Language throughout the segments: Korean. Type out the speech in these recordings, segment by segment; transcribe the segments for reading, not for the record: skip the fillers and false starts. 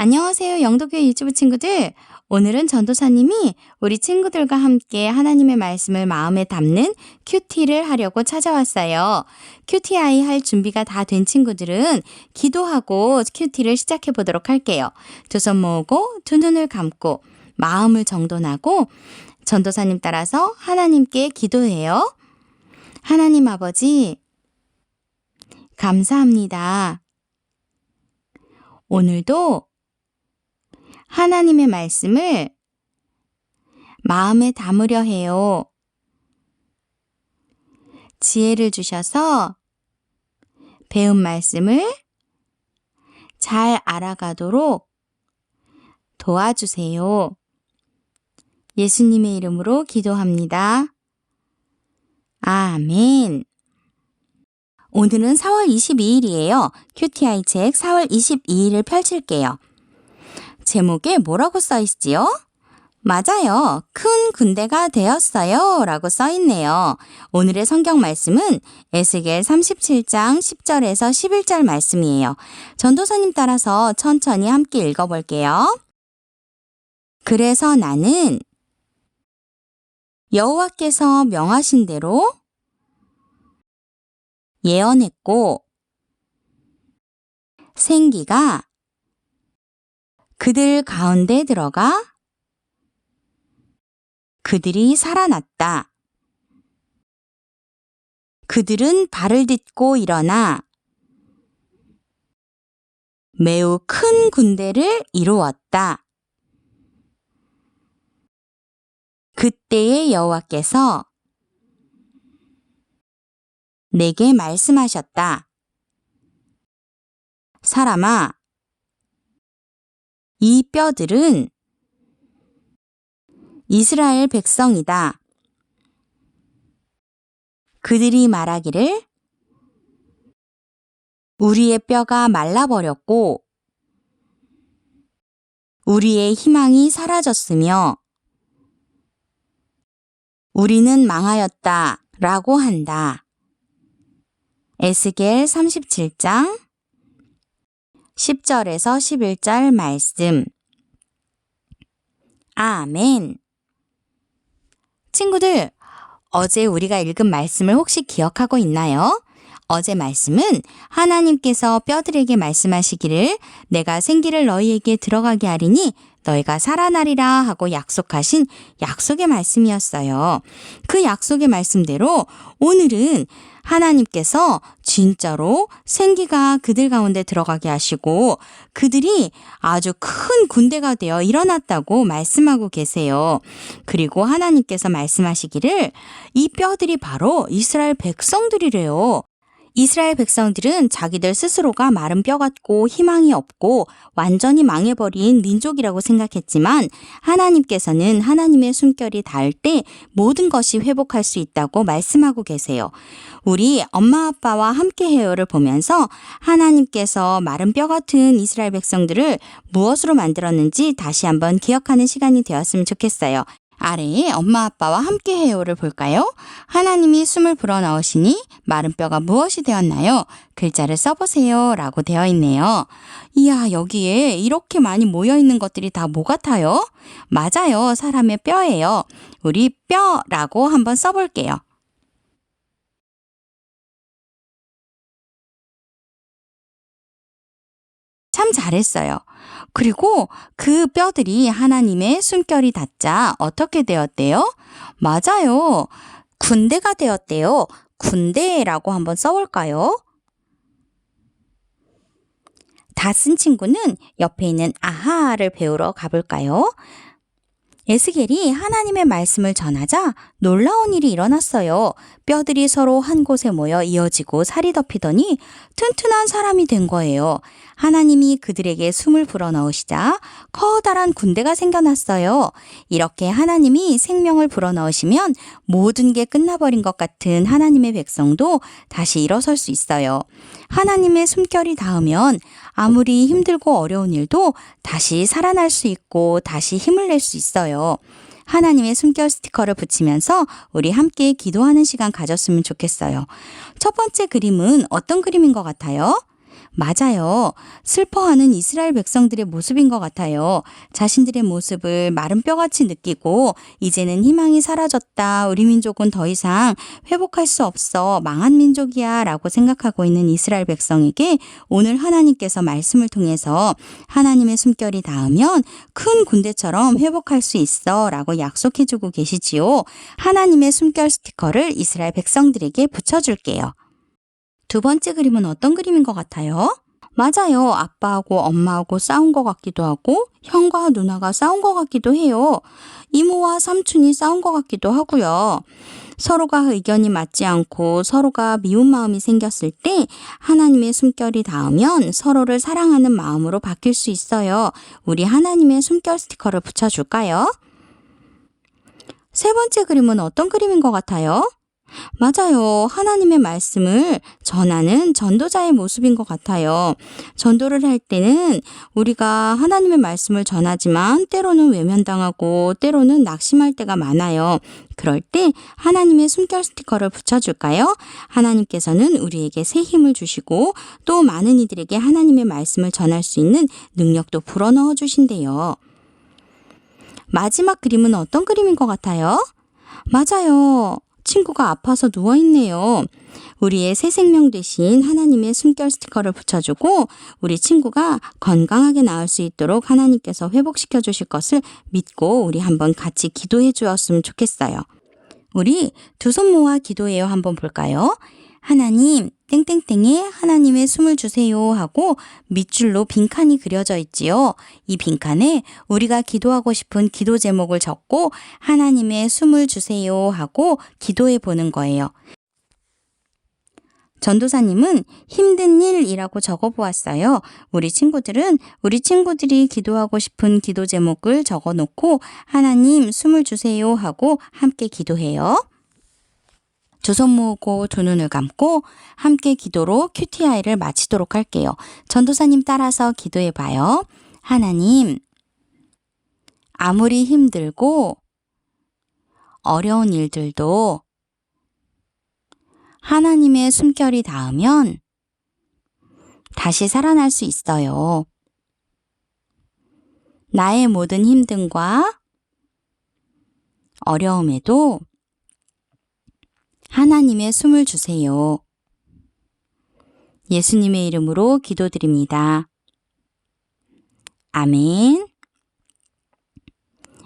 안녕하세요. 영도교회 유치부 친구들. 오늘은 전도사님이 우리 친구들과 함께 하나님의 말씀을 마음에 담는 큐티를 하려고 찾아왔어요. 큐티아이 할 준비가 다 된 친구들은 기도하고 큐티를 시작해 보도록 할게요. 두 손 모으고 두 눈을 감고 마음을 정돈하고 전도사님 따라서 하나님께 기도해요. 하나님 아버지, 감사합니다. 오늘도 하나님의 말씀을 마음에 담으려 해요. 지혜를 주셔서 배운 말씀을 잘 알아가도록 도와주세요. 예수님의 이름으로 기도합니다. 아멘. 오늘은 4월 22일이에요. 큐티아이 책 4월 22일을 펼칠게요. 제목에 뭐라고 써 있지요? 맞아요. 큰 군대가 되었어요 라고 써 있네요. 오늘의 성경 말씀은 에스겔 37장 10절에서 11절 말씀이에요. 전도사님 따라서 천천히 함께 읽어볼게요. 그래서 나는 여호와께서 명하신 대로 예언했고 생기가 그들 가운데 들어가 그들이 살아났다. 그들은 발을 딛고 일어나 매우 큰 군대를 이루었다. 그때의 여호와께서 내게 말씀하셨다. 사람아, 이 뼈들은 이스라엘 백성이다. 그들이 말하기를 우리의 뼈가 말라버렸고 우리의 희망이 사라졌으며 우리는 망하였다 라고 한다. 에스겔 37장 10절에서 11절 말씀. 아멘. 친구들, 어제 우리가 읽은 말씀을 혹시 기억하고 있나요? 어제 말씀은 하나님께서 뼈들에게 말씀하시기를 내가 생기를 너희에게 들어가게 하리니 너희가 살아나리라 하고 약속하신 약속의 말씀이었어요. 그 약속의 말씀대로 오늘은 하나님께서 진짜로 생기가 그들 가운데 들어가게 하시고 그들이 아주 큰 군대가 되어 일어났다고 말씀하고 계세요. 그리고 하나님께서 말씀하시기를 이 뼈들이 바로 이스라엘 백성들이래요. 이스라엘 백성들은 자기들 스스로가 마른 뼈 같고 희망이 없고 완전히 망해버린 민족이라고 생각했지만 하나님께서는 하나님의 숨결이 닿을 때 모든 것이 회복할 수 있다고 말씀하고 계세요. 우리 엄마 아빠와 함께해요를 보면서 하나님께서 마른 뼈 같은 이스라엘 백성들을 무엇으로 만들었는지 다시 한번 기억하는 시간이 되었으면 좋겠어요. 아래에 엄마 아빠와 함께해요를 볼까요? 하나님이 숨을 불어넣으시니 마른 뼈가 무엇이 되었나요? 글자를 써보세요 라고 되어 있네요. 이야, 여기에 이렇게 많이 모여있는 것들이 다 뭐 같아요? 맞아요, 사람의 뼈예요. 우리 뼈라고 한번 써볼게요. 참 잘했어요. 그리고 그 뼈들이 하나님의 숨결이 닿자 어떻게 되었대요? 맞아요. 군대가 되었대요. 군대라고 한번 써볼까요? 다 쓴 친구는 옆에 있는 아하를 배우러 가볼까요? 에스겔이 하나님의 말씀을 전하자 놀라운 일이 일어났어요. 뼈들이 서로 한 곳에 모여 이어지고 살이 덮이더니 튼튼한 사람이 된 거예요. 하나님이 그들에게 숨을 불어넣으시자 커다란 군대가 생겨났어요. 이렇게 하나님이 생명을 불어넣으시면 모든 게 끝나버린 것 같은 하나님의 백성도 다시 일어설 수 있어요. 하나님의 숨결이 닿으면 아무리 힘들고 어려운 일도 다시 살아날 수 있고 다시 힘을 낼 수 있어요. 하나님의 숨결 스티커를 붙이면서 우리 함께 기도하는 시간 가졌으면 좋겠어요. 첫 번째 그림은 어떤 그림인 것 같아요? 맞아요. 슬퍼하는 이스라엘 백성들의 모습인 것 같아요. 자신들의 모습을 마른 뼈같이 느끼고 이제는 희망이 사라졌다. 우리 민족은 더 이상 회복할 수 없어. 망한 민족이야 라고 생각하고 있는 이스라엘 백성에게 오늘 하나님께서 말씀을 통해서 하나님의 숨결이 닿으면 큰 군대처럼 회복할 수 있어 라고 약속해주고 계시지요. 하나님의 숨결 스티커를 이스라엘 백성들에게 붙여줄게요. 두 번째 그림은 어떤 그림인 것 같아요? 맞아요. 아빠하고 엄마하고 싸운 것 같기도 하고 형과 누나가 싸운 것 같기도 해요. 이모와 삼촌이 싸운 것 같기도 하고요. 서로가 의견이 맞지 않고 서로가 미운 마음이 생겼을 때 하나님의 숨결이 닿으면 서로를 사랑하는 마음으로 바뀔 수 있어요. 우리 하나님의 숨결 스티커를 붙여줄까요? 세 번째 그림은 어떤 그림인 것 같아요? 맞아요. 하나님의 말씀을 전하는 전도자의 모습인 것 같아요. 전도를 할 때는 우리가 하나님의 말씀을 전하지만 때로는 외면당하고 때로는 낙심할 때가 많아요. 그럴 때 하나님의 숨결 스티커를 붙여줄까요? 하나님께서는 우리에게 새 힘을 주시고 또 많은 이들에게 하나님의 말씀을 전할 수 있는 능력도 불어넣어 주신대요. 마지막 그림은 어떤 그림인 것 같아요? 맞아요. 친구가 아파서 누워있네요. 우리의 새 생명 되신 하나님의 숨결 스티커를 붙여주고 우리 친구가 건강하게 나을 수 있도록 하나님께서 회복시켜 주실 것을 믿고 우리 한번 같이 기도해 주었으면 좋겠어요. 우리 두 손 모아 기도해요 한번 볼까요? 하나님, 땡땡땡에 하나님의 숨을 주세요 하고 밑줄로 빈칸이 그려져 있지요. 이 빈칸에 우리가 기도하고 싶은 기도 제목을 적고 하나님의 숨을 주세요 하고 기도해 보는 거예요. 전도사님은 힘든 일이라고 적어 보았어요. 우리 친구들은 우리 친구들이 기도하고 싶은 기도 제목을 적어 놓고 하나님 숨을 주세요 하고 함께 기도해요. 두 손 모으고 두 눈을 감고 함께 기도로 큐티아이를 마치도록 할게요. 전도사님 따라서 기도해 봐요. 하나님, 아무리 힘들고 어려운 일들도 하나님의 숨결이 닿으면 다시 살아날 수 있어요. 나의 모든 힘듦과 어려움에도 하나님의 숨을 주세요. 예수님의 이름으로 기도드립니다. 아멘.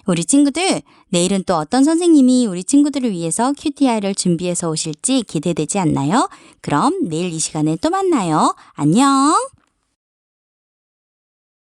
우리 친구들, 내일은 또 어떤 선생님이 우리 친구들을 위해서 큐티아이를 준비해서 오실지 기대되지 않나요? 그럼 내일 이 시간에 또 만나요. 안녕.